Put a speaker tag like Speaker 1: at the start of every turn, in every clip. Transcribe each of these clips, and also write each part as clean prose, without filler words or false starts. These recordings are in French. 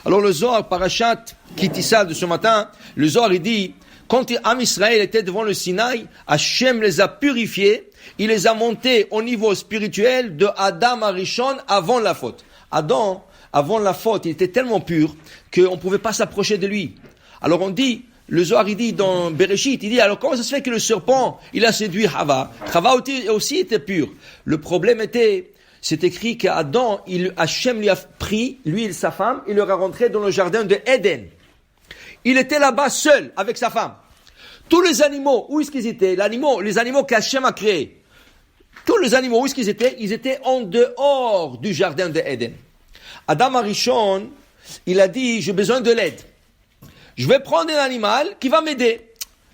Speaker 1: Alors le Zohar, Parashat Kitissa de ce matin, le Zohar il dit, quand Am Israël était devant le Sinaï, Hachem les a purifiés, il les a montés au niveau spirituel de Adam Arishon avant la faute. Adam, avant la faute, il était tellement pur qu'on ne pouvait pas s'approcher de lui. Alors on dit, le Zohar il dit dans Bereshit, il dit, alors comment ça se fait que le serpent, il a séduit Hava? Hava aussi était pur. Le problème était, c'est écrit qu'Adam, Hachem lui a pris, lui et sa femme, il leur a rentré dans le jardin de Éden. Il était là-bas seul, avec sa femme. Tous les animaux, où est-ce qu'ils étaient? Les animaux qu'Hachem a créés. Tous les animaux, où est-ce qu'ils étaient? Ils étaient en dehors du jardin de Éden. Adam Arishon, il a dit, j'ai besoin de l'aide. Je vais prendre un animal qui va m'aider.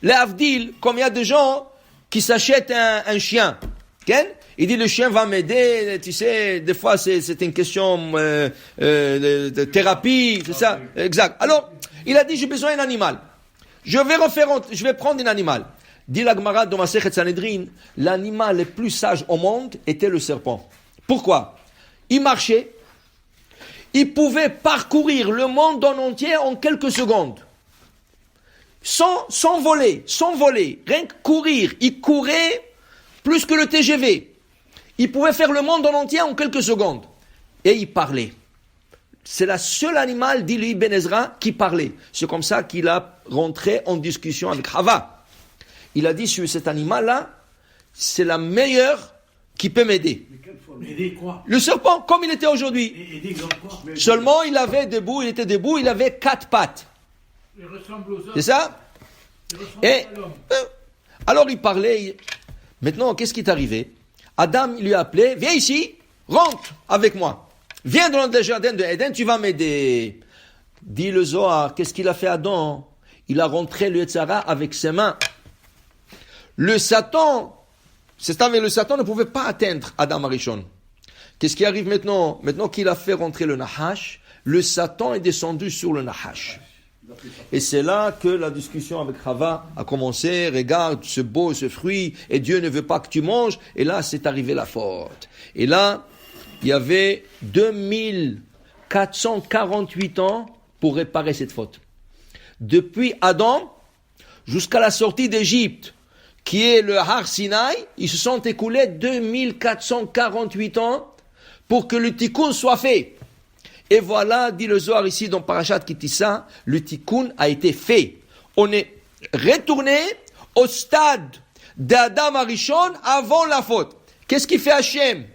Speaker 1: Les Avdil, comme il y a des gens qui s'achètent un chien. Okay? Il dit, le chien va m'aider, tu sais, des fois c'est une question de thérapie, c'est ça? Exact. Alors, il a dit, j'ai besoin d'un animal. Je vais prendre un animal. Dit la Gemara dans Masechet Sanhedrin, l'animal le plus sage au monde était le serpent. Pourquoi? Il marchait, il pouvait parcourir le monde en entier en quelques secondes. Sans voler, rien que courir. Il courait plus que le TGV. Il pouvait faire le monde en entier en quelques secondes. Et il parlait. C'est le seul animal, dit lui Ben Ezra, qui parlait. C'est comme ça qu'il a rentré en discussion avec Hava. Il a dit sur cet animal-là, c'est la meilleure qui peut m'aider.
Speaker 2: Aider quoi?
Speaker 1: Le serpent, comme il était aujourd'hui.
Speaker 2: Aider dans quoi?
Speaker 1: Seulement, il était debout, il avait 4 pattes.
Speaker 2: Il ressemble aux hommes.
Speaker 1: C'est ça?
Speaker 2: Il ressemble
Speaker 1: Et
Speaker 2: à l'homme.
Speaker 1: alors il parlait. Maintenant, qu'est-ce qui est arrivé? Adam, il lui a appelé, viens ici, rentre avec moi. Viens dans le jardin de Éden, tu vas m'aider. Dit le Zohar, qu'est-ce qu'il a fait Adam? Il a rentré le Yetzara avec ses mains. Le Satan ne pouvait pas atteindre Adam Arishon. Qu'est-ce qui arrive maintenant? Maintenant qu'il a fait rentrer le Nahash, le Satan est descendu sur le Nahash. Et c'est là que la discussion avec Hava a commencé. Regarde ce fruit, et Dieu ne veut pas que tu manges. Et là, c'est arrivé la faute. Et là, il y avait 2448 ans pour réparer cette faute. Depuis Adam jusqu'à la sortie d'Égypte, qui est le Har Sinaï, ils se sont écoulés 2448 ans pour que le tikkun soit fait. Et voilà, dit le Zohar ici dans Parashat Kitissa, le tikkun a été fait. On est retourné au stade d'Adam Arishon avant la faute. Qu'est-ce qu'il fait Hachem?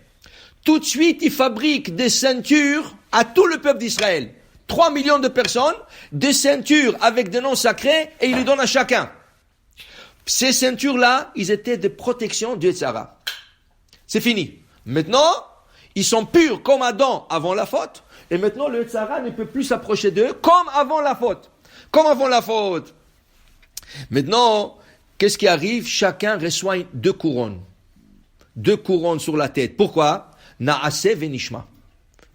Speaker 1: Tout de suite, il fabrique des ceintures à tout le peuple d'Israël. 3 millions de personnes, des ceintures avec des noms sacrés, et il les donne à chacun. Ces ceintures-là, ils étaient de protection du Yetzara. C'est fini. Maintenant, ils sont purs comme Adam avant la faute. Et maintenant, le Yetzara ne peut plus s'approcher d'eux comme avant la faute. Comme avant la faute. Maintenant, qu'est-ce qui arrive? Chacun reçoit 2 couronnes. 2 couronnes sur la tête. Pourquoi? Naaseh venishma.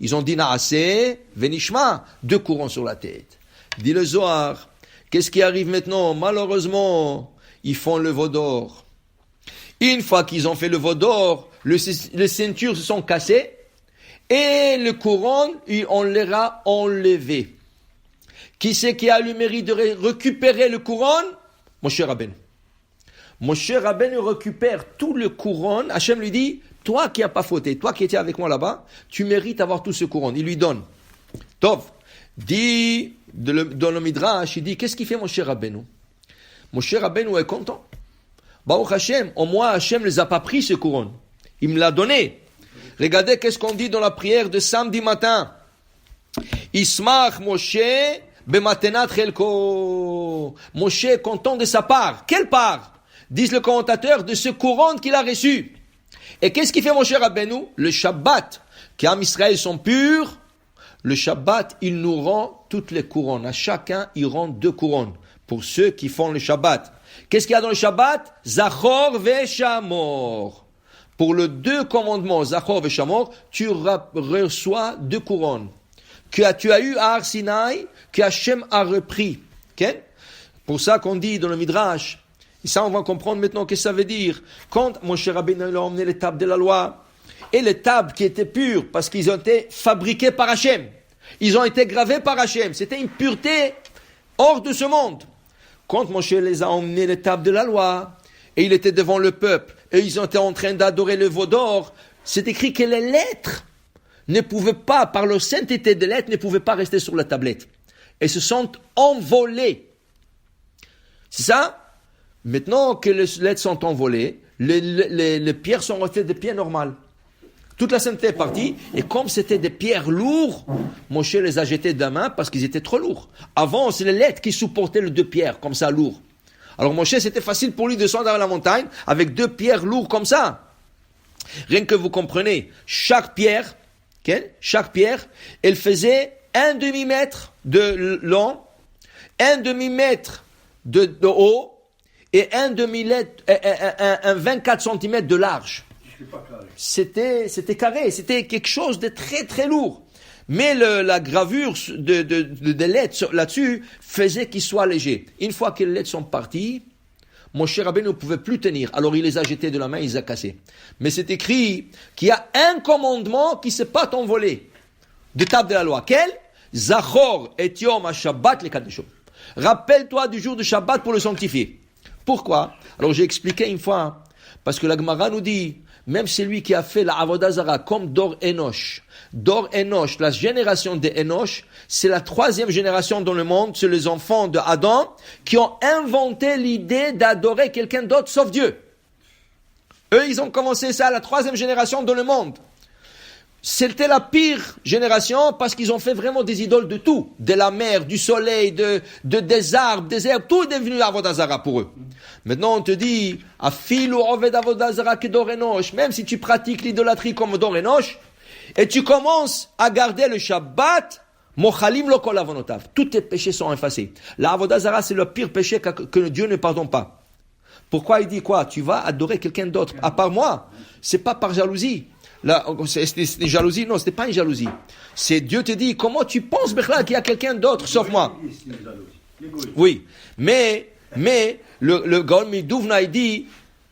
Speaker 1: Ils ont dit Naaseh venishma. 2 couronnes sur la tête. Dit le Zohar. Qu'est-ce qui arrive maintenant? Malheureusement, ils font le veau d'or. Une fois qu'ils ont fait le veau d'or, les ceintures se sont cassées et le couronne, on les a enlevées. Qui c'est qui a le mérite de récupérer le couronne? Moshe Rabbeinu. Moshe Rabbeinu récupère tout le couronne. Hachem lui dit, toi qui n'as pas fauté, toi qui étais avec moi là-bas, tu mérites d'avoir tout ce couronne. Il lui donne. Tov, dit dans le Midrash, il dit, qu'est-ce qu'il fait Moshe Rabbeinu? Moshe Rabbeinu est content. Baruch Hashem, au moins Hashem ne les a pas pris ce couronne. Il me l'a donné. Regardez qu'est-ce qu'on dit dans la prière de samedi matin. Ismach Moshe bematenat chelko. Moshe est content de sa part. Quelle part? Disent le commentateur, de ce couronne qu'il a reçu. Et qu'est-ce qu'il fait Moshe Rabbeinu? Le Shabbat, qui en Israël sont purs, le Shabbat, il nous rend toutes les couronnes. À chacun, il rend 2 couronnes. Pour ceux qui font le Shabbat. Qu'est-ce qu'il y a dans le Shabbat? Zachor veshamor. Pour le 2 commandements, Zachor veshamor, tu reçois 2 couronnes. Que tu as eu à Har Sinaï, que Hachem a repris. Okay? Pour ça qu'on dit dans le Midrash, et ça on va comprendre maintenant ce que ça veut dire. Quand Moshe Rabbeinu a emmené les tables de la loi, et les tables qui étaient pures, parce qu'ils ont été fabriquées par Hachem, Ils ont été gravés par Hachem. C'était une pureté hors de ce monde. Quand Moshe les a emmenés à l'étape de la loi, et il était devant le peuple, et ils étaient en train d'adorer le veau d'or, c'est écrit que les lettres ne pouvaient pas, par leur sainteté des lettres, ne pouvaient pas rester sur la tablette. Et se sont envolées. C'est ça? Maintenant que les lettres sont envolées, les pierres sont restées des pierres normales. Toute la sainteté est partie, et comme c'était des pierres lourdes, Moshe les a jetées de la main parce qu'ils étaient trop lourds. Avant, c'est les lettres qui supportaient les deux pierres, comme ça, lourdes. Alors Moshe, c'était facile pour lui de descendre dans la montagne avec deux pierres lourdes comme ça. Rien que vous comprenez, chaque pierre, elle faisait 1 demi-mètre de long, 1 demi-mètre de haut, et 24 cm de large. C'était carré, c'était quelque chose de très très lourd. Mais la gravure de lettres là-dessus faisait qu'il soit léger. Une fois que les lettres sont parties, Moshe Rabbeinu ne pouvait plus tenir. Alors il les a jetés de la main, il les a cassés. Mais c'est écrit qu'il y a un commandement qui ne s'est pas envolé de table de la loi. Quel? Zachor et Yom HaShabbat le Kadeshom. Rappelle-toi du jour de Shabbat pour le sanctifier. Pourquoi? Alors j'ai expliqué une fois, parce que la Gemara nous dit, même celui qui a fait la Avodah Zara comme Dor Enosh, la génération de Enosh, c'est la 3e génération dans le monde, c'est les enfants de Adam qui ont inventé l'idée d'adorer quelqu'un d'autre sauf Dieu. Eux, ils ont commencé ça, la 3e génération dans le monde. C'était la pire génération parce qu'ils ont fait vraiment des idoles de tout. De la mer, du soleil, des arbres, des herbes, tout est devenu Avodah Zara pour eux. Maintenant, on te dit, Afilu Oved Avodah Zara que Dor Enosh, même si tu pratiques l'idolâtrie comme Dor Enosh, et tu commences à garder le Shabbat, Mochalim lo kol avonotav. Tous tes péchés sont effacés. La Avodah Zara, c'est le pire péché que Dieu ne pardonne pas. Pourquoi il dit quoi? Tu vas adorer quelqu'un d'autre, à part moi. C'est pas par jalousie. Là, c'est une jalousie? Non, c'était pas une jalousie. C'est Dieu te dit, comment tu penses, Bechla, qu'il y a quelqu'un d'autre sauf moi? Oui. Mais, le Gaon Midouvna, il dit,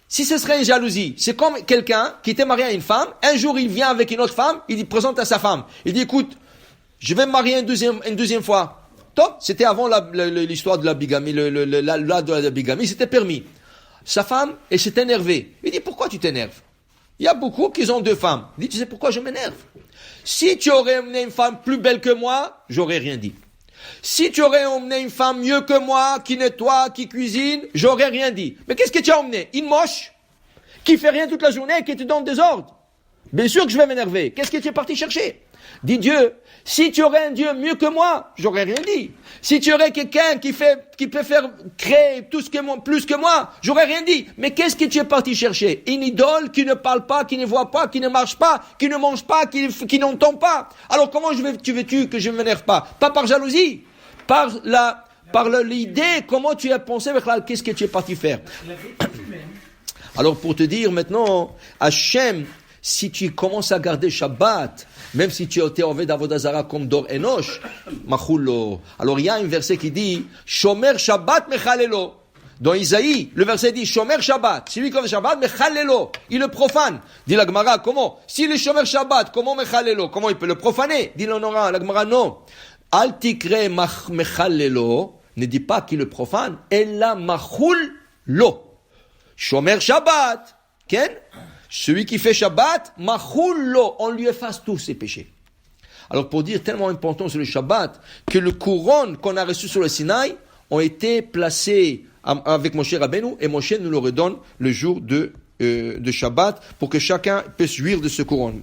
Speaker 1: si ce serait une jalousie, c'est comme quelqu'un qui était marié à une femme, un jour il vient avec une autre femme, il dit, présente à sa femme. Il dit, écoute, je vais me marier une deuxième fois. Top, c'était avant l'histoire de la bigamie, la de la bigamie, c'était permis. Sa femme, elle s'est énervée. Il dit, pourquoi tu t'énerves? Il y a beaucoup qui ont 2 femmes. Il dit, tu sais pourquoi je m'énerve? Si tu aurais emmené une femme plus belle que moi, j'aurais rien dit. Si tu aurais emmené une femme mieux que moi, qui nettoie, qui cuisine, j'aurais rien dit. Mais qu'est-ce que tu as emmené? Une moche, qui fait rien toute la journée, qui te donne des ordres. Bien sûr que je vais m'énerver. Qu'est-ce que tu es parti chercher? Dit Dieu, si tu aurais un Dieu mieux que moi, j'aurais rien dit. Si tu aurais quelqu'un qui peut faire créer tout ce que moi, plus que moi, j'aurais rien dit. Mais qu'est-ce que tu es parti chercher? Une idole qui ne parle pas, qui ne voit pas, qui ne marche pas, qui ne mange pas, qui n'entend pas. Alors comment tu veux-tu que je ne m'énerve pas? Pas par jalousie, par l'idée, comment tu as pensé, qu'est-ce que tu es parti faire? Alors pour te dire maintenant, Hachem, si tu commences à garder Shabbat, même si tu as été Oved Avodah Zara comme Dor Enosh, Machullo. Alors il y a un verset qui dit, Shomer Shabbat Mechalelo. Dans Isaïe, le verset dit, Shomer Shabbat. Celui qui fait Shabbat, Mechalelo. Il le profane. Dit la Gemara, comment? S'il est Shomer Shabbat, comment Mechalelo? Comment il peut le profaner? Dit l'honorant, la Gemara, non. Al tikre Mechalelo, ne dit pas qu'il le profane, Ella Machullo. Shomer Shabbat. Ken? Celui qui fait Shabbat, Machullo, on lui efface tous ses péchés. Alors pour dire tellement important sur le Shabbat, que le couronne qu'on a reçu sur le Sinaï ont été placés avec Moshe Rabbeinu, et Moshe nous le redonne le jour de Shabbat pour que chacun puisse jouir de ce couronne.